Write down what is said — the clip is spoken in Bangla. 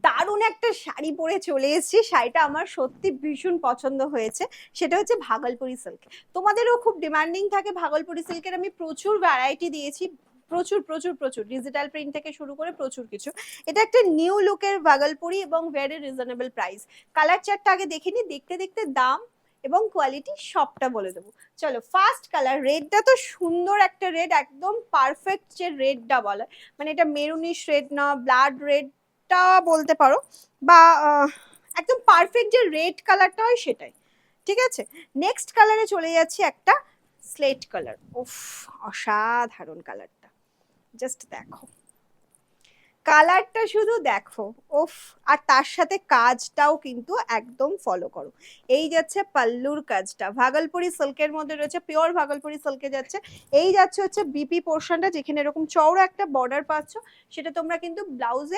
দারুণ একটা শাড়ি পরে চলে এসেছি, শাড়িটা আমার সত্যি ভীষণ পছন্দ হয়েছে। সেটা হচ্ছে ভাগলপুরি সিল্ক। তোমাদেরও খুব ডিমান্ডিং থাকে ভাগলপুরি সিল্কের, আমি প্রচুর ভ্যারাইটি দিয়েছি, প্রচুর প্রচুর প্রচুর ডিজিটাল প্রিন্ট থেকে শুরু করে প্রচুর কিছু। এটা একটা নিউ লুকের ভাগলপুরি এবং ভেরি রিজনেবল প্রাইস। কালার চার্টটা আগে দেখিনি, দেখতে দেখতে দাম এবং কোয়ালিটি সবটা বলে দেবো। চলো, ফার্স্ট কালার রেডটা তো সুন্দর একটা রেড, একদম পারফেক্ট যে রেডটা বলে, মানে এটা মেরুনিশ রেড না, ব্লাড রেড টা বলতে পারো, বা একদম পারফেক্ট যে রেড কালারটা হয় সেটাই। ঠিক আছে, নেক্সট কালারে চলে যাচ্ছি, একটা স্লেট কালার। উফ, অসাধারণ কালারটা, জাস্ট দেখো কালারটা, শুধু দেখো। উফ, আর তার সাথে কাজটাও কিন্তু একদম ফলো করো। এই যাচ্ছে পাল্লুর কাজটা, ভাগলপুরি সিল্কের মধ্যে রয়েছে, পিওর ভাগলপুরি সিল্কে যাচ্ছে। এই যাচ্ছে হচ্ছে বিপি পোর্শনটা, যেখানে এরকম চওড়া একটা বর্ডার পাচ্ছ, সেটা তোমরা কিন্তু ব্লাউজে